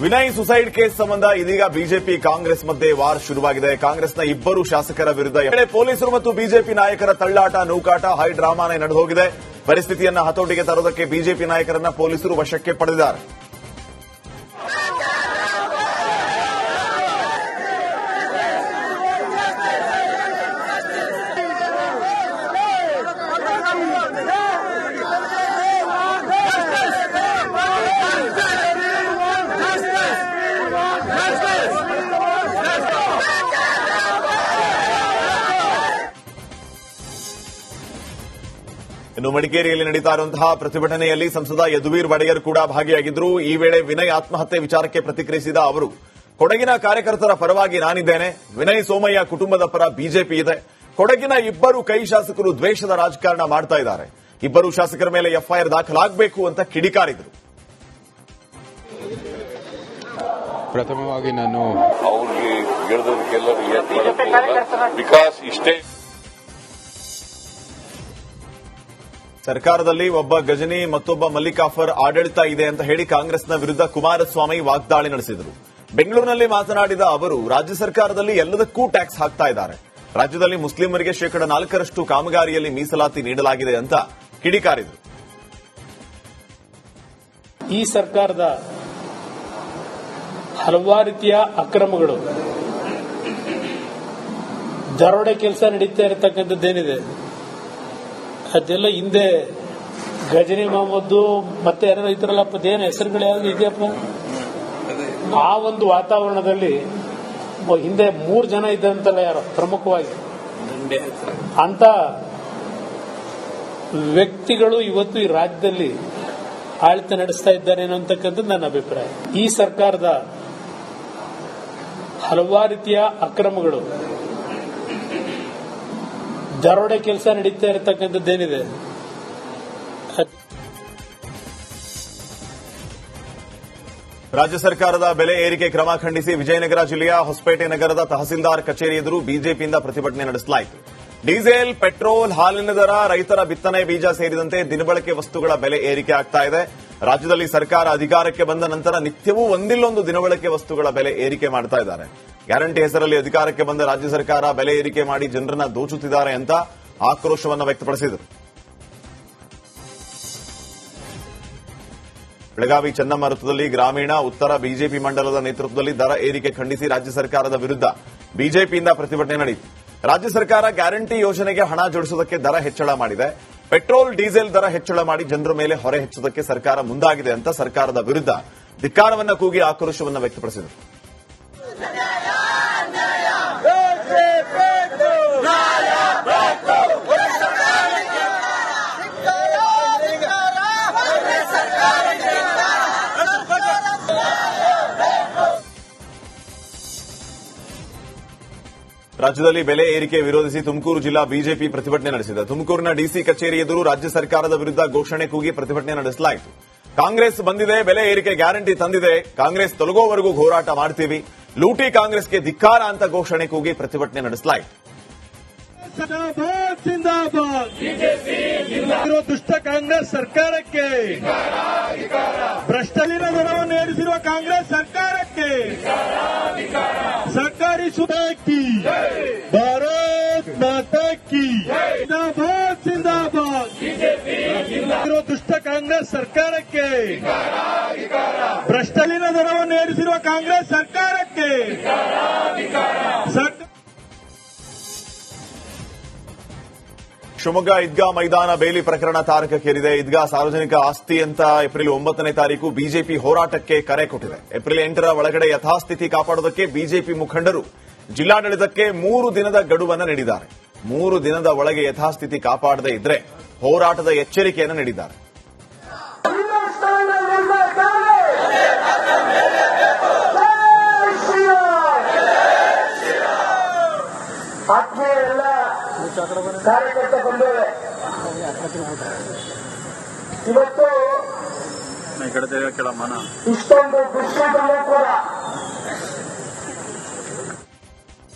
Vinay suicide case ಸಂಬಂಧ ಇದೀಗ BJP Congress ಮಧ್ಯೆ ವಾರ್ ಶುರುವಾಗಿದೆ. ಕಾಂಗ್ರೆಸ್ನ ಇಬ್ಬರು ಶಾಸಕರ ವಿರುದ್ಧ ಪೊಲೀಸರು ಮತ್ತು ಬಿಜೆಪಿ ನಾಯಕರ ತಳ್ಳಾಟ, ನೂಕಾಟ, ಹೈ ಡ್ರಾಮಾನೇ ನಡೆದೋಗಿದೆ. ಪರಿಸ್ಥಿತಿಯನ್ನ ಹತೋಟಿಗೆ ತರೋದಕ್ಕೆ ಬಿಜೆಪಿ ನಾಯಕರನ್ನ ಪೊಲೀಸರು ವಶಕ್ಕೆ ಪಡೆದಿದ್ದಾರೆ. ಇನ್ನು ಮಡಿಕೇರಿಯಲ್ಲಿ ನಡೀತಾ ಇರುವಂತಹ ಪ್ರತಿಭಟನೆಯಲ್ಲಿ ಸಂಸದ ಯದುವೀರ್ ಒಡೆಯರ್ ಕೂಡ ಭಾಗಿಯಾಗಿದ್ದರು. ಈ ವೇಳೆ ವಿನಯ್ ಆತ್ಮಹತ್ಯೆ ವಿಚಾರಕ್ಕೆ ಪ್ರತಿಕ್ರಿಯಿಸಿದ ಅವರು, ಕೊಡಗಿನ ಕಾರ್ಯಕರ್ತರ ಪರವಾಗಿ ನಾನಿದ್ದೇನೆ. ವಿನಯ್ ಸೋಮಯ್ಯ ಕುಟುಂಬದ ಪರ ಬಿಜೆಪಿ ಇದೆ. ಕೊಡಗಿನ ಇಬ್ಬರು ಕೈ ಶಾಸಕರು ದ್ವೇಷದ ರಾಜಕಾರಣ ಮಾಡ್ತಾ ಇದ್ದಾರೆ. ಇಬ್ಬರು ಶಾಸಕರ ಮೇಲೆ ಎಫ್ಐಆರ್ ದಾಖಲಾಗಬೇಕು ಅಂತ ಕಿಡಿಕಾರಿದರು. ಪ್ರಥಮವಾಗಿ ನಾನು ಅವ್ರಿಗೆ ಹೇಳಿದವರಿಗೆಲ್ಲರೂ ಬಿಕಾಸ್ ಇಷ್ಟೇ ಸರ್ಕಾರದಲ್ಲಿ ಒಬ್ಬ ಗಜನಿ ಮತ್ತೊಬ್ಬ ಮಲ್ಲಿಕಾಫರ್ ಆಡಳಿತ ಇದೆ ಅಂತ ಹೇಳಿ ಕಾಂಗ್ರೆಸ್ನ ವಿರುದ್ಧ ಕುಮಾರಸ್ವಾಮಿ ವಾಗ್ದಾಳಿ ನಡೆಸಿದರು. ಬೆಂಗಳೂರಿನಲ್ಲಿ ಮಾತನಾಡಿದ ಅವರು, ರಾಜ್ಯ ಸರ್ಕಾರದಲ್ಲಿ ಎಲ್ಲದಕ್ಕೂ ಟ್ಯಾಕ್ಸ್ ಹಾಕ್ತಾ ಇದ್ದಾರೆ. ರಾಜ್ಯದಲ್ಲಿ ಮುಸ್ಲಿಮರಿಗೆ 4% ಕಾಮಗಾರಿಯಲ್ಲಿ ಮೀಸಲಾತಿ ನೀಡಲಾಗಿದೆ ಅಂತ ಕಿಡಿಕಾರಿದರು. ಈ ಸರ್ಕಾರದ ಹಲವಾರು ರೀತಿಯ ಅಕ್ರಮಗಳು, ದರೋಡೆ ಕೆಲಸ ನಡೀತಾ ಇರತಕ್ಕಂಥದ್ದೇನಿದೆ ಅದೆಲ್ಲ ಹಿಂದೆ ಗಜನಿ ಮೊಹಮ್ಮದ್ದು ಮತ್ತೆ ಯಾರು ಇದ್ರಲ್ಲಪ್ಪ, ಏನು ಹೆಸರುಗಳು ಯಾವ್ದು ಇದೆಯಪ್ಪ, ಆ ಒಂದು ವಾತಾವರಣದಲ್ಲಿ ಹಿಂದೆ 3 ಜನ ಇದ್ದಂತಲ್ಲ ಯಾರು ಪ್ರಮುಖವಾಗಿ ಅಂತ ವ್ಯಕ್ತಿಗಳು ಇವತ್ತು ಈ ರಾಜ್ಯದಲ್ಲಿ ಆಡಳಿತ ನಡೆಸ್ತಾ ಇದ್ದಾರೆ ಅನ್ನತಕ್ಕಂಥದ್ದು ನನ್ನ ಅಭಿಪ್ರಾಯ. ಈ ಸರ್ಕಾರದ ಹಲವಾರು ರೀತಿಯ ಅಕ್ರಮಗಳು, ದರೋಡೆ ಕೆಲಸ ನಡೀತಾ ಇರತಕ್ಕಂಥದ್ದೇನಿದೆ ರಾಜ್ಯ ಸರ್ಕಾರದ ಬೆಲೆ ಏರಿಕೆ ಕ್ರಮ ಖಂಡಿಸಿ ವಿಜಯನಗರ ಜಿಲ್ಲೆಯ ಹೊಸಪೇಟೆ ನಗರದ ತಹಸೀಲ್ದಾರ್ ಕಚೇರಿ ಎದುರು ಬಿಜೆಪಿಯಿಂದ ಪ್ರತಿಭಟನೆ ನಡೆಸಲಾಯಿತು. ಡೀಸೆಲ್, ಪೆಟ್ರೋಲ್, ಹಾಲಿನ ದರ, ರೈತರ ಬಿತ್ತನೆ ಬೀಜ ಸೇರಿದಂತೆ ದಿನಬಳಕೆ ವಸ್ತುಗಳ ಬೆಲೆ ಏರಿಕೆ ಆಗ್ತಾ ಇದೆ. ರಾಜ್ಯದಲ್ಲಿ ಸರ್ಕಾರ ಅಧಿಕಾರಕ್ಕೆ ಬಂದ ನಂತರ ನಿತ್ಯವೂ ಒಂದಿಲ್ಲೊಂದು ದಿನಬಳಕೆ ವಸ್ತುಗಳ ಬೆಲೆ ಏರಿಕೆ ಮಾಡ್ತಾ ಇದ್ದಾರೆ. ಗ್ಯಾರಂಟಿ ಹೆಸರಲ್ಲಿ ಅಧಿಕಾರಕ್ಕೆ ಬಂದ ರಾಜ್ಯ ಸರ್ಕಾರ ಬೆಲೆ ಏರಿಕೆ ಮಾಡಿ ಜನರನ್ನ ದೋಚುತ್ತಿದ್ದಾರೆ ಅಂತ ಆಕ್ರೋಶವನ್ನು ವ್ಯಕ್ತಪಡಿಸಿದರು. ಬೆಳಗಾವಿ ಚೆನ್ನಮ್ಮ ವೃತ್ತದಲ್ಲಿ ಗ್ರಾಮೀಣ ಉತ್ತರ ಬಿಜೆಪಿ ಮಂಡಲದ ನೇತೃತ್ವದಲ್ಲಿ ದರ ಏರಿಕೆ ಖಂಡಿಸಿ ರಾಜ್ಯ ಸರ್ಕಾರದ ವಿರುದ್ಧ ಬಿಜೆಪಿಯಿಂದ ಪ್ರತಿಭಟನೆ ನಡೆಯಿತು. ರಾಜ್ಯ ಸರ್ಕಾರ ಗ್ಯಾರಂಟಿ ಯೋಜನೆಗೆ ಹಣ ಜೋಡಿಸುವುದಕ್ಕೆ ದರ ಹೆಚ್ಚಳ ಮಾಡಿದೆ. ಪೆಟ್ರೋಲ್, ಡೀಸೆಲ್ ದರ ಹೆಚ್ಚಳ ಮಾಡಿ ಜನರ ಮೇಲೆ ಹೊರೆ ಹೆಚ್ಚುವುದಕ್ಕೆ ಸರ್ಕಾರ ಮುಂದಾಗಿದೆ ಅಂತ ಸರ್ಕಾರದ ವಿರುದ್ಧ ಧಿಕ್ಕಾರವನ್ನು ಕೂಗಿ ಆಕ್ರೋಶವನ್ನು ವ್ಯಕ್ತಪಡಿಸಿದರು. ರಾಜ್ಯದಲ್ಲಿ ಬೆಲೆ ಏರಿಕೆ ವಿರೋಧಿಸಿ ತುಮಕೂರು ಜಿಲ್ಲಾ ಬಿಜೆಪಿ ಪ್ರತಿಭಟನೆ ನಡೆಸಿದೆ. ತುಮಕೂರಿನ ಡಿಸಿ ಕಚೇರಿ ಎದುರು ರಾಜ್ಯ ಸರ್ಕಾರದ ವಿರುದ್ಧ ಘೋಷಣೆ ಕೂಗಿ ಪ್ರತಿಭಟನೆ ನಡೆಸಲಾಯಿತು. ಕಾಂಗ್ರೆಸ್ ಬಂದಿದೆ, ಬೆಲೆ ಏರಿಕೆ ಗ್ಯಾರಂಟಿ ತಂದಿದೆ, ಕಾಂಗ್ರೆಸ್ ತೊಲಗೋವರೆಗೂ ಹೋರಾಟ ಮಾಡ್ತೀವಿ, ಲೂಟಿ ಕಾಂಗ್ರೆಸ್ಗೆ ಧಿಕ್ಕಾರ ಅಂತ ಘೋಷಣೆ ಕೂಗಿ ಪ್ರತಿಭಟನೆ ನಡೆಸಲಾಯಿತು. ದುಷ್ಟ ಕಾಂಗ್ರೆಸ್ ಸರ್ಕಾರಕ್ಕೆ, ಭ್ರಷ್ಟಲಿನ ದರವನ್ನು ಏರಿಸಿರುವ ಕಾಂಗ್ರೆಸ್ ಸರ್ಕಾರಕ್ಕೆ, ಸರ್ಕಾರಿ ಸುಧಾಕಿ, ಭಾರತ್ ಮಾತಾ ಕಿ ಜಿಂದಾಬಾದ್ ಜಿಂದಾಬಾದ್. ದುಷ್ಟ ಕಾಂಗ್ರೆಸ್ ಸರ್ಕಾರಕ್ಕೆ, ಭ್ರಷ್ಟಲಿನ ದರವನ್ನು ಏರಿಸಿರುವ ಕಾಂಗ್ರೆಸ್ ಸರ್ಕಾರಕ್ಕೆ, ಶಿವಮೊಗ್ಗ ಈದ್ಗಾ ಮೈದಾನ ಬೇಲಿ ಪ್ರಕರಣ ತಾರಕಕ್ಕೇರಿದೆ. ಈದ್ಗಾ ಸಾರ್ವಜನಿಕ ಆಸ್ತಿ ಅಂತ ಏಪ್ರಿಲ್ 9ನೇ ತಾರೀಕು ಬಿಜೆಪಿ ಹೋರಾಟಕ್ಕೆ ಕರೆ ಕೊಟ್ಟಿದೆ. ಏಪ್ರಿಲ್ 8ರ ಒಳಗಡೆ ಯಥಾಸ್ಥಿತಿ ಕಾಪಾಡೋದಕ್ಕೆ ಬಿಜೆಪಿ ಮುಖಂಡರು ಜಿಲ್ಲಾಡಳಿತಕ್ಕೆ 3 ದಿನದ ಗಡುವನ್ನು ನೀಡಿದ್ದಾರೆ. 3 ದಿನದ ಒಳಗೆ ಯಥಾಸ್ಥಿತಿ ಕಾಪಾಡದೇ ಇದ್ರೆ ಹೋರಾಟದ ಎಚ್ಚರಿಕೆಯನ್ನು ನೀಡಿದ್ದಾರೆ. ಕಾರ್ಯಕರ್ತ ಬಂದೇವೆ. ಇವತ್ತು ಇಷ್ಟೊಂದು ದುಶ್ಚಟನೂ ಕೂಡ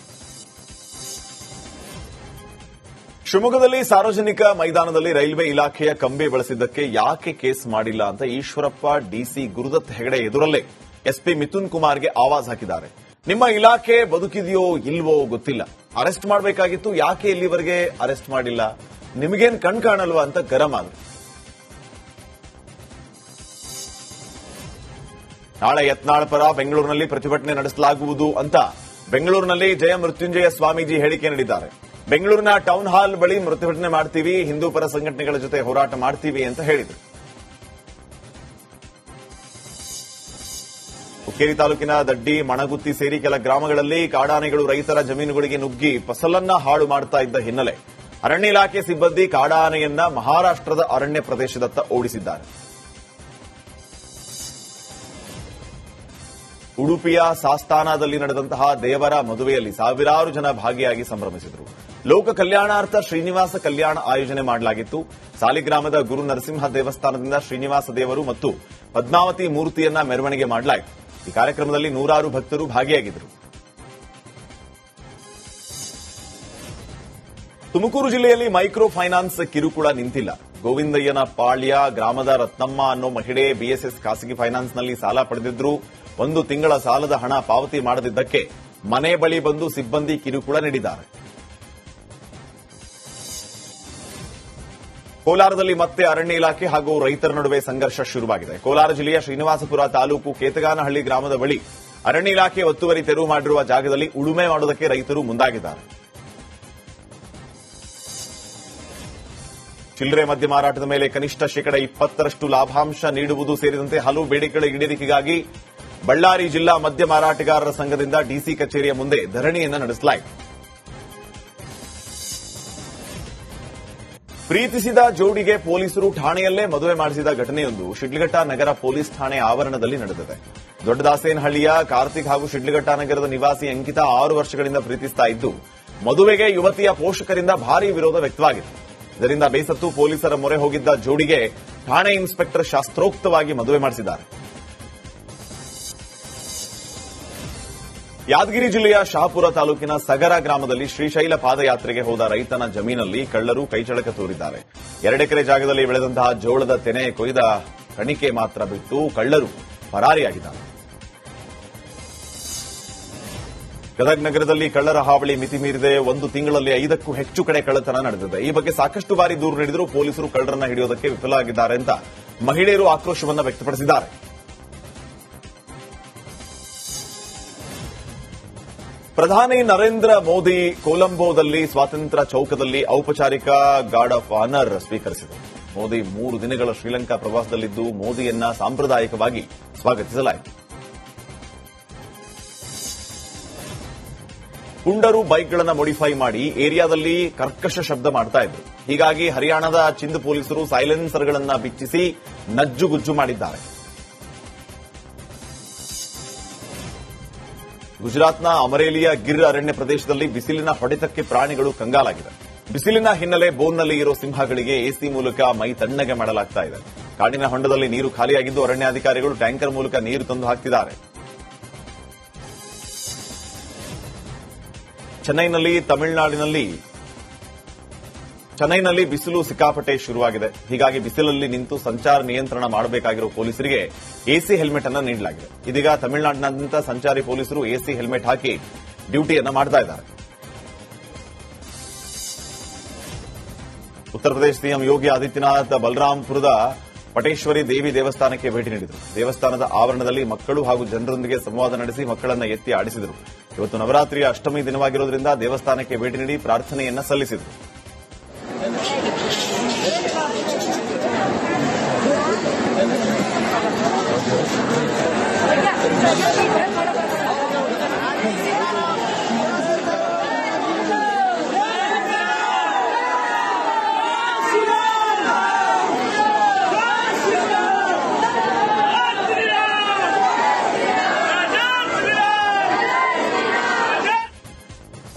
ಶಿವಮೊಗ್ಗದಲ್ಲಿ ಸಾರ್ವಜನಿಕ ಮೈದಾನದಲ್ಲಿ ರೈಲ್ವೆ ಇಲಾಖೆಯ ಕಂಬಿ ಬಳಸಿದ್ದಕ್ಕೆ ಯಾಕೆ ಕೇಸ್ ಮಾಡಿಲ್ಲ ಅಂತ ಈಶ್ವರಪ್ಪ, ಡಿಸಿ ಗುರುದತ್ ಹೆಗಡೆ ಎದುರಲ್ಲೇ ಎಸ್ಪಿ ಮಿಥುನ್ ಕುಮಾರ್ಗೆ ಆವಾಜ್ ಹಾಕಿದ್ದಾರೆ. ನಿಮ್ಮ ಇಲಾಖೆ ಬದುಕಿದೆಯೋ ಇಲ್ವೋ ಗೊತ್ತಿಲ್ಲ, ಅರೆಸ್ಟ್ ಮಾಡಬೇಕಾಗಿತ್ತು, ಯಾಕೆ ಇಲ್ಲಿವರೆಗೆ ಅರೆಸ್ಟ್ ಮಾಡಿಲ್ಲ, ನಿಮಗೇನ್ ಕಣ್ ಕಾಣಲ್ವಾ ಅಂತ ಗರಂ ಆದ್ರು. ನಾಳೆ ಯತ್ನಾಳ್ ಪರ ಬೆಂಗಳೂರಿನಲ್ಲಿ ಪ್ರತಿಭಟನೆ ನಡೆಸಲಾಗುವುದು ಅಂತ ಬೆಂಗಳೂರಿನಲ್ಲಿ ಜಯ ಮೃತ್ಯುಂಜಯ ಸ್ವಾಮೀಜಿ ಹೇಳಿಕೆ ನೀಡಿದ್ದಾರೆ. ಬೆಂಗಳೂರಿನ ಟೌನ್ ಹಾಲ್ ಬಳಿ ಪ್ರತಿಭಟನೆ ಮಾಡ್ತೀವಿ, ಹಿಂದೂ ಪರ ಸಂಘಟನೆಗಳ ಜೊತೆ ಹೋರಾಟ ಮಾಡ್ತೀವಿ ಅಂತ ಹೇಳಿದರು. ಹುಕ್ಕೇರಿ ತಾಲೂಕಿನ ದಡ್ಡಿ, ಮಣಗುತ್ತಿ ಸೇರಿ ಕೆಲ ಗ್ರಾಮಗಳಲ್ಲಿ ಕಾಡಾನೆಗಳು ರೈತರ ಜಮೀನುಗಳಿಗೆ ನುಗ್ಗಿ ಫಸಲನ್ನ ಹಾಳು ಮಾಡ್ತಾ ಇದ್ದ ಹಿನ್ನೆಲೆ ಅರಣ್ಯ ಇಲಾಖೆ ಸಿಬ್ಬಂದಿ ಕಾಡಾನೆಯನ್ನ ಮಹಾರಾಷ್ಟ್ರದ ಅರಣ್ಯ ಪ್ರದೇಶದತ್ತ ಓಡಿಸಿದ್ದಾರೆ. ಉಡುಪಿಯ ಸಾಸ್ತಾನದಲ್ಲಿ ನಡೆದಂತಹ ದೇವರ ಮದುವೆಯಲ್ಲಿ ಸಾವಿರಾರು ಜನ ಭಾಗಿಯಾಗಿ ಸಂಭ್ರಮಿಸಿದರು. ಲೋಕ ಕಲ್ಯಾಣಾರ್ಥ ಶ್ರೀನಿವಾಸ ಕಲ್ಯಾಣ ಆಯೋಜನೆ ಮಾಡಲಾಗಿತ್ತು. ಸಾಲಿಗ್ರಾಮದ ಗುರು ನರಸಿಂಹ ದೇವಸ್ಥಾನದಿಂದ ಶ್ರೀನಿವಾಸ ದೇವರು ಮತ್ತು ಪದ್ಮಾವತಿ ಮೂರ್ತಿಯನ್ನ ಮೆರವಣಿಗೆ ಮಾಡಲಾಯಿತು. ಈ ಕಾರ್ಯಕ್ರಮದಲ್ಲಿ ನೂರಾರು ಭಕ್ತರು ಭಾಗಿಯಾಗಿದ್ದರು. ತುಮಕೂರು ಜಿಲ್ಲೆಯಲ್ಲಿ ಮೈಕ್ರೋ ಫೈನಾನ್ಸ್ ಕಿರುಕುಳ ನಿಂತಿಲ್ಲ. ಗೋವಿಂದಯ್ಯನ ಪಾಳ್ಯ ಗ್ರಾಮದ ರತ್ನಮ್ಮ ಅನ್ನೋ ಮಹಿಳೆ ಬಿಎಸ್ಎಸ್ ಖಾಸಗಿ ಫೈನಾನ್ಸ್ನಲ್ಲಿ ಸಾಲ ಪಡೆದಿದ್ರು. 1 ತಿಂಗಳ ಸಾಲದ ಹಣ ಪಾವತಿ ಮಾಡದಿದ್ದಕ್ಕೆ ಮನೆ ಬಳಿ ಬಂದು ಸಿಬ್ಬಂದಿ ಕಿರುಕುಳ ನೀಡಿದ್ದಾರೆ. ಕೋಲಾರದಲ್ಲಿ ಮತ್ತೆ ಅರಣ್ಯ ಇಲಾಖೆ ಹಾಗೂ ರೈತರ ನಡುವೆ ಸಂಘರ್ಷ ಶುರುವಾಗಿದೆ. ಕೋಲಾರ ಜಿಲ್ಲೆಯ ಶ್ರೀನಿವಾಸಪುರ ತಾಲೂಕು ಕೇತಗಾನಹಳ್ಳಿ ಗ್ರಾಮದ ಬಳಿ ಅರಣ್ಯ ಇಲಾಖೆ ಒತ್ತುವರಿ ತೆರವು ಮಾಡಿರುವ ಜಾಗದಲ್ಲಿ ಉಳುಮೆ ಮಾಡುವುದಕ್ಕೆ ರೈತರು ಮುಂದಾಗಿದ್ದಾರೆ. ಚಿಲ್ಲರೆ ಮದ್ಯ ಮಾರಾಟದ ಮೇಲೆ ಕನಿಷ್ಠ ಶೇಕಡ 20% ಲಾಭಾಂಶ ನೀಡುವುದು ಸೇರಿದಂತೆ ಹಲವು ಬೇಡಿಕೆಗಳ ಈಡೇರಿಕೆಗಾಗಿ ಬಳ್ಳಾರಿ ಜಿಲ್ಲಾ ಮದ್ಯ ಮಾರಾಟಗಾರರ ಸಂಘದಿಂದ ಡಿಸಿ ಕಚೇರಿಯ ಮುಂದೆ ಧರಣಿಯನ್ನು ನಡೆಸಲಾಯಿತು. ಪ್ರೀತಿಸಿದ ಜೋಡಿಗೆ ಪೊಲೀಸರು ಠಾಣೆಯಲ್ಲೇ ಮದುವೆ ಮಾಡಿಸಿದ ಘಟನೆಯೊಂದು ಶಿಡ್ಲಘಟ್ಟ ನಗರ ಪೊಲೀಸ್ ಠಾಣೆ ಆವರಣದಲ್ಲಿ ನಡೆದಿದೆ. ದೊಡ್ಡದಾಸೇನಹಳ್ಳಿಯ ಕಾರ್ತಿಕ್ ಹಾಗೂ ಶಿಡ್ಲಘಟ್ಟ ನಗರದ ನಿವಾಸಿ ಅಂಕಿತಾ 6 ವರ್ಷಗಳಿಂದ ಪ್ರೀತಿಸ್ತಾ ಇದ್ದು, ಮದುವೆಗೆ ಯುವತಿಯ ಪೋಷಕರಿಂದ ಭಾರೀ ವಿರೋಧ ವ್ಯಕ್ತವಾಗಿದೆ. ಇದರಿಂದ ಬೇಸತ್ತು ಪೊಲೀಸರ ಮೊರೆ ಹೋಗಿದ್ದ ಜೋಡಿಗೆ ಠಾಣೆ ಇನ್ಸ್ಪೆಕ್ಟರ್ ಶಾಸ್ತ್ರೋಕ್ತವಾಗಿ ಮದುವೆ ಮಾಡಿಸಿದ್ದಾರೆ. ಯಾದಗಿರಿ ಜಿಲ್ಲೆಯ ಶಹಾಪುರ ತಾಲೂಕಿನ ಸಗರ ಗ್ರಾಮದಲ್ಲಿ ಶ್ರೀಶೈಲ ಪಾದಯಾತ್ರೆಗೆ ಹೋದ ರೈತನ ಜಮೀನಲ್ಲಿ ಕಳ್ಳರು ಕೈಚಳಕ ತೋರಿದ್ದಾರೆ. 2 ಎಕರೆ ಜಾಗದಲ್ಲಿ ಬೆಳೆದಂತಹ ಜೋಳದ ತೆನೆ ಕೊಯ್ದ ಕಣಿಕೆ ಮಾತ್ರ ಬಿಟ್ಟು ಕಳ್ಳರು ಪರಾರಿಯಾಗಿದ್ದಾರೆ. ಗದಗ ನಗರದಲ್ಲಿ ಕಳ್ಳರ ಹಾವಳಿ ಮಿತಿ ಮೀರಿದೆ. 1 ತಿಂಗಳಲ್ಲಿ 5ಕ್ಕೂ ಹೆಚ್ಚು ಕಡೆ ಕಳ್ಳತನ ನಡೆದಿದೆ. ಈ ಬಗ್ಗೆ ಸಾಕಷ್ಟು ಬಾರಿ ದೂರು ನೀಡಿದರೂ ಪೊಲೀಸರು ಕಳ್ಳರನ್ನ ಹಿಡಿಯೋದಕ್ಕೆ ವಿಫಲವಾಗಿದ್ದಾರೆ ಅಂತ ಮಹಿಳೆಯರು ಆಕ್ರೋಶವನ್ನು ವ್ಯಕ್ತಪಡಿಸಿದ್ದಾರೆ. ಪ್ರಧಾನಿ ನರೇಂದ್ರ ಮೋದಿ ಕೊಲಂಬೋದಲ್ಲಿ ಸ್ವಾತಂತ್ರ್ಯ ಚೌಕದಲ್ಲಿ ಔಪಚಾರಿಕ ಗಾರ್ಡ್ ಆಫ್ ಆನರ್ ಸ್ವೀಕರಿಸಿದರು. ಮೋದಿ 3 ದಿನಗಳ ಶ್ರೀಲಂಕಾ ಪ್ರವಾಸದಲ್ಲಿದ್ದು ಮೋದಿಯನ್ನ ಸಾಂಪ್ರದಾಯಿಕವಾಗಿ ಸ್ವಾಗತಿಸಲಾಯಿತು. ಪುಂಡರು ಬೈಕ್ಗಳನ್ನು ಮಾಡಿಫೈ ಮಾಡಿ ಏರಿಯಾದಲ್ಲಿ ಕರ್ಕಶ ಶಬ್ದ ಮಾಡ್ತಾ ಇದ್ರು. ಹೀಗಾಗಿ ಹರಿಯಾಣದ ಚಿಂದ್ ಪೊಲೀಸರು ಸೈಲೆನ್ಸರ್ಗಳನ್ನು ಬಿಚ್ಚಿಸಿ ನಜ್ಜುಗುಜ್ಜು ಮಾಡಿದ್ದಾರೆ. ಗುಜರಾತ್ನ ಅಮರೇಲಿಯ ಗಿರ್ ಅರಣ್ಯ ಪ್ರದೇಶದಲ್ಲಿ ಬಿಸಿಲಿನ ಹೊಡೆತಕ್ಕೆ ಪ್ರಾಣಿಗಳು ಕಂಗಾಲಾಗಿವೆ. ಬಿಸಿಲಿನ ಹಿನ್ನೆಲೆ ಬೋನ್ನಲ್ಲಿ ಇರೋ ಸಿಂಹಗಳಿಗೆ ಎಸಿ ಮೂಲಕ ಮೈ ತಣ್ಣಗೆ ಮಾಡಲಾಗ್ತಾ ಇದೆ. ಕಾಡಿನ ಹೊಂಡದಲ್ಲಿ ನೀರು ಖಾಲಿಯಾಗಿದ್ದು ಅರಣ್ಯಾಧಿಕಾರಿಗಳು ಟ್ಯಾಂಕರ್ ಮೂಲಕ ನೀರು ತಂದು ಹಾಕ್ತಿದ್ದಾರೆ. ಚೆನ್ನೈನಲ್ಲಿ ಬಿಸಿಲು ಸಿಕ್ಕಾಪಟ್ಟೆ ಶುರುವಾಗಿದೆ. ಹೀಗಾಗಿ ಬಿಸಿಲಲ್ಲಿ ನಿಂತು ಸಂಚಾರ ನಿಯಂತ್ರಣ ಮಾಡಬೇಕಾಗಿರುವ ಪೊಲೀಸರಿಗೆ ಎಸಿ ಹೆಲ್ಮೆಟ್ ಅನ್ನು ನೀಡಲಾಗಿದೆ. ಇದೀಗ ತಮಿಳುನಾಡಿನಾದ್ಯಂತ ಸಂಚಾರಿ ಪೊಲೀಸರು ಎಸಿ ಹೆಲ್ಮೆಟ್ ಹಾಕಿ ಡ್ಯೂಟಿಯನ್ನು ಮಾಡ್ತಾ ಇದ್ದಾರೆ. ಉತ್ತರ ಪ್ರದೇಶ ಸಿಎಂ ಯೋಗಿ ಆದಿತ್ಯನಾಥ್ ಬಲರಾಂಪುರದ ಪಟೇಶ್ವರಿ ದೇವಿ ದೇವಸ್ಥಾನಕ್ಕೆ ಭೇಟಿ ನೀಡಿದರು. ದೇವಸ್ಥಾನದ ಆವರಣದಲ್ಲಿ ಮಕ್ಕಳು ಹಾಗೂ ಜನರೊಂದಿಗೆ ಸಂವಾದ ನಡೆಸಿ ಮಕ್ಕಳನ್ನು ಎತ್ತಿ ಆಡಿಸಿದರು. ಇವತ್ತು ನವರಾತ್ರಿಯ ಅಷ್ಟಮಿ ದಿನವಾಗಿರುವುದರಿಂದ ದೇವಸ್ಥಾನಕ್ಕೆ ಭೇಟಿ ನೀಡಿ ಪ್ರಾರ್ಥನೆಯನ್ನ ಸಲ್ಲಿಸಿದರು.